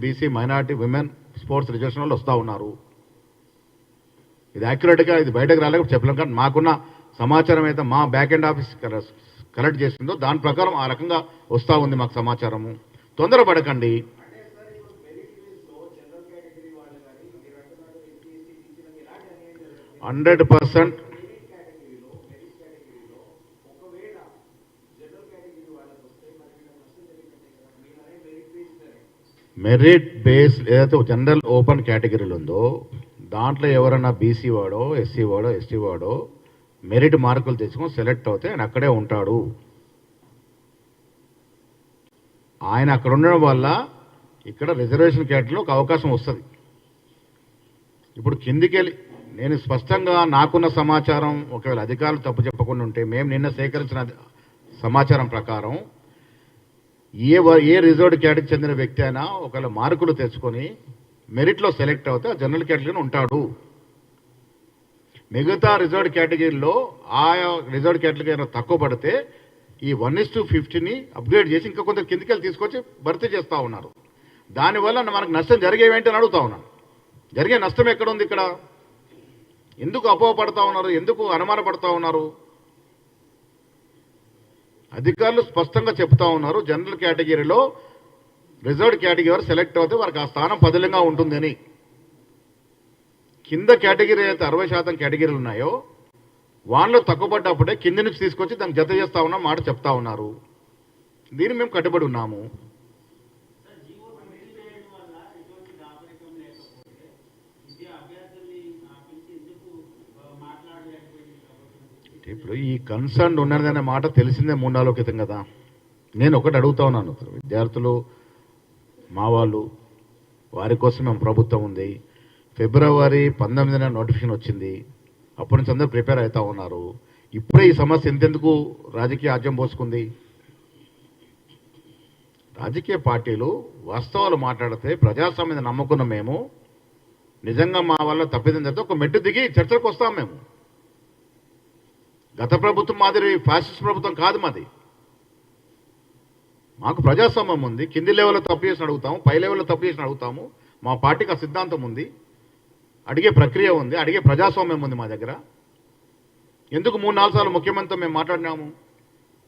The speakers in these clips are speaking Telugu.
BC minority women sports reservation వాళ్ళు వస్తూ ఉన్నారు. ఇది యాక్యురేట్గా ఇది బయటకు రాలేకపోతే చెప్పలేం. కానీ మాకున్న సమాచారం అయితే మా బ్యాక్ ఎండ్ ఆఫీస్ కలెక్ట్ చేసిందో దాని ప్రకారం ఆ రకంగా వస్తూ ఉంది మాకు సమాచారము. తొందరపడకండి. 100% మెరిట్ బేస్ ఏదైతే జనరల్ ఓపెన్ కేటగిరీలు ఉందో దాంట్లో ఎవరైనా బీసీ వాడో ఎస్సీ వాడో ఎస్టీ వాడో మెరిట్ మార్కులు తెచ్చుకొని సెలెక్ట్ అవుతే ఆయన అక్కడే ఉంటాడు. ఆయన అక్కడ ఉండడం వల్ల ఇక్కడ రిజర్వేషన్ కేటగిరీలో ఒక అవకాశం వస్తుంది. ఇప్పుడు కిందికి వెళ్ళి నేను స్పష్టంగా నాకున్న సమాచారం ఒకవేళ అధికారులు తప్పు చెప్పకుండా ఉంటే మేము నిన్న సేకరించిన సమాచారం ప్రకారం ఏ రిజర్వ్డ్ కేటగిరీకి చెందిన వ్యక్తి అయినా ఒకవేళ మార్కులు తెచ్చుకొని మెరిట్లో సెలెక్ట్ అవుతే ఆ జనరల్ కేటగిరీలో ఉంటాడు. మిగతా రిజర్వ్డ్ కేటగిరీలో ఆయా రిజర్వ్డ్ కేటగిరీ తక్కువ పడితే ఈ 1:50ని అప్గ్రేడ్ చేసి ఇంకా కొంత కిందికెళ్ళి తీసుకొచ్చి భర్తీ చేస్తూ ఉన్నారు. దానివల్ల మనకు నష్టం జరిగేవేంటి అని అడుగుతా ఉన్నాను. జరిగే నష్టం ఎక్కడ ఉంది? ఇక్కడ ఎందుకు అపోహపడతా ఉన్నారు? ఎందుకు అనుమానపడతా ఉన్నారు? అధికారులు స్పష్టంగా చెప్తా ఉన్నారు, జనరల్ కేటగిరీలో రిజర్వ్డ్ కేటగిరీ సెలెక్ట్ అవుతే వారికి ఆ స్థానం పదిలంగా ఉంటుందని. కింద కేటగిరీ అయితే 60% కేటగిరీలు ఉన్నాయో వాళ్ళలో తక్కువ పడ్డప్పుడే కింద నుంచి తీసుకొచ్చి దానికి జత చేస్తా ఉన్నాం మాట చెప్తా ఉన్నారు. దీన్ని మేము కట్టుబడి ఉన్నాము. ఇప్పుడు ఈ కన్సర్న్ ఉన్నదనే మాట తెలిసిందే 3 నెలల క్రితం కదా. నేను ఒకటి అడుగుతా ఉన్నాను, విద్యార్థులు మా వాళ్ళు వారి కోసం మేము ప్రభుత్వం ఉంది. ఫిబ్రవరి 19న నోటిఫికేషన్ వచ్చింది. అప్పటి నుంచి అందరూ ప్రిపేర్ అవుతూ ఉన్నారు. ఇప్పుడే ఈ సమస్య ఎంతెందుకు రాజకీయ ఆజ్యం పోసుకుంది? రాజకీయ పార్టీలు వాస్తవాలు మాట్లాడితే ప్రజాస్వామ్యం నమ్ముకున్న మేము నిజంగా మా వల్ల తప్పిదం జరిగితే ఒక మెట్టు దిగి చర్చలకు వస్తాం. మేము గత ప్రభుత్వం మాదిరి ఫ్యాసిస్ట్ ప్రభుత్వం కాదు మాది. మాకు ప్రజాస్వామ్యం ఉంది. కింది లెవెల్లో తప్పు చేసిన అడుగుతాము, పై లెవెల్లో తప్పు చేసిన అడుగుతాము. మా పార్టీకి ఆ సిద్ధాంతం ఉంది, అడిగే ప్రక్రియ ఉంది, అడిగే ప్రజాస్వామ్యం ఉంది మా దగ్గర. ఎందుకు 3-4 సార్లు ముఖ్యమంత్రితో మేము మాట్లాడినాము?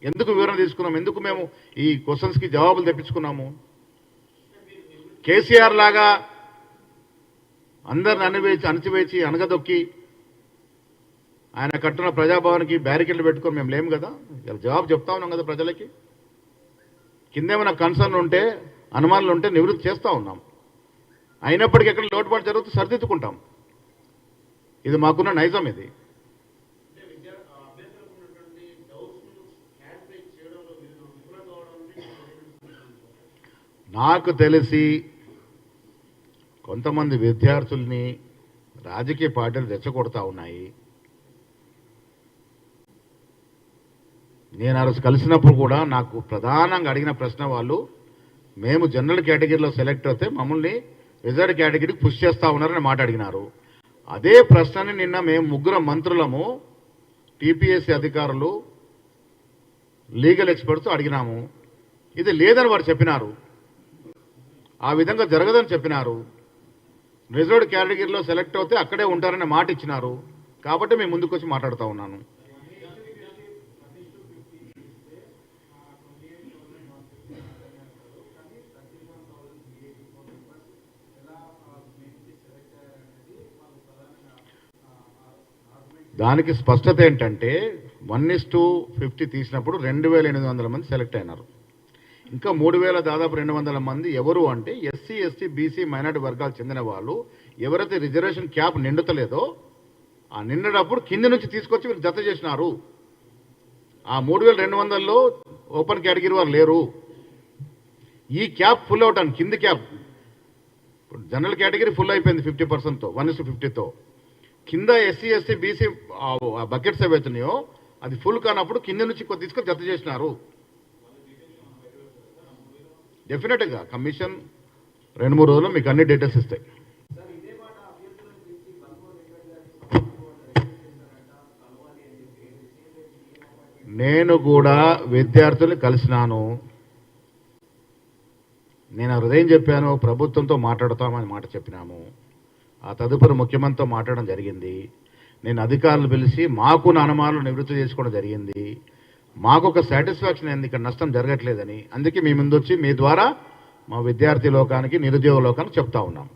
ఎందుకు వివరణ తీసుకున్నాము? ఎందుకు మేము ఈ క్వశ్చన్స్కి జవాబులు తెప్పించుకున్నాము? కేసీఆర్ లాగా అందరిని అణచివేసి అణగదొక్కి ఆయన కట్టున్న ప్రజాభవన్కి బ్యారికేడ్లు పెట్టుకొని మేము లేము కదా. ఇలా జవాబు చెప్తా ఉన్నాం కదా ప్రజలకి. కిందేమైనా కన్సర్న్ ఉంటే అనుమానాలు ఉంటే నివృత్తి చేస్తూ ఉన్నాం. అయినప్పటికీ ఎక్కడ లోటుపాటు జరుగుతూ సరిదిద్దుకుంటాం. ఇది మాకున్న నైజం. ఇది నాకు తెలిసి కొంతమంది విద్యార్థుల్ని రాజకీయ పార్టీలు రెచ్చగొడతా ఉన్నాయి. నేను ఆ రోజు కలిసినప్పుడు కూడా నాకు ప్రధానంగా అడిగిన ప్రశ్న వాళ్ళు, మేము జనరల్ కేటగిరీలో సెలెక్ట్ అవుతే మమ్మల్ని రిజర్వ్డ్ కేటగిరీకి పుష్ చేస్తూ ఉన్నారని మాట అడిగినారు. అదే ప్రశ్నని నిన్న మేము 3 మంత్రులము, టీపీఎస్సీ అధికారులు, లీగల్ ఎక్స్పర్ట్స్ అడిగినాము. ఇది లేదని వారు చెప్పినారు. ఆ విధంగా జరగదని చెప్పినారు. రిజర్వ్డ్ కేటగిరీలో సెలెక్ట్ అవుతే అక్కడే ఉంటారనే మాట ఇచ్చినారు. కాబట్టి మేము ముందుకు వచ్చి మాట్లాడుతూ ఉన్నాను. దానికి స్పష్టత ఏంటంటే 1:50 తీసినప్పుడు 2,800 మంది సెలెక్ట్ అయినారు. ఇంకా 3,000 దాదాపు 200 మంది ఎవరు అంటే ఎస్సీ, ఎస్టీ, బీసీ, మైనార్టీ వర్గాలు చెందిన వాళ్ళు ఎవరైతే రిజర్వేషన్ క్యాప్ నిండుతలేదో ఆ నిండేటప్పుడు కింది నుంచి తీసుకొచ్చి వీళ్ళు జత చేసినారు. ఆ 3,200లో ఓపెన్ కేటగిరీ వారు లేరు. ఈ క్యాప్ ఫుల్ అవటానికి కింది క్యాప్ జనరల్ కేటగిరీ ఫుల్ అయిపోయింది 50%తో, 1:50తో. కింద ఎస్సీ, ఎస్టీ, బీసీ బకెట్స్ ఏవైతున్నాయో అది ఫుల్ కానప్పుడు కింద నుంచి తీసుకొని జత చేసినారు. డెఫినెట్గా కమిషన్ 2-3 రోజుల్లో మీకు అన్ని డీటెయిల్స్ ఇస్తాయి. నేను కూడా విద్యార్థుల్ని కలిసినాను. నేను హృదయం చెప్పాను, ప్రభుత్వంతో మాట్లాడతామని మాట చెప్పినాము. ఆ తదుపరి ముఖ్యమంత్రితో మాట్లాడడం జరిగింది. నేను అధికారులు పిలిచి మాకున్న అనుమానాలు నివృత్తి చేసుకోవడం జరిగింది. మాకు ఒక సాటిస్ఫాక్షన్ అయింది, ఇక్కడ నష్టం జరగట్లేదని. అందుకే మీ ముందు వచ్చి మీ ద్వారా మా విద్యార్థి లోకానికి, నిరుద్యోగ లోకానికి చెప్తా ఉన్నాం.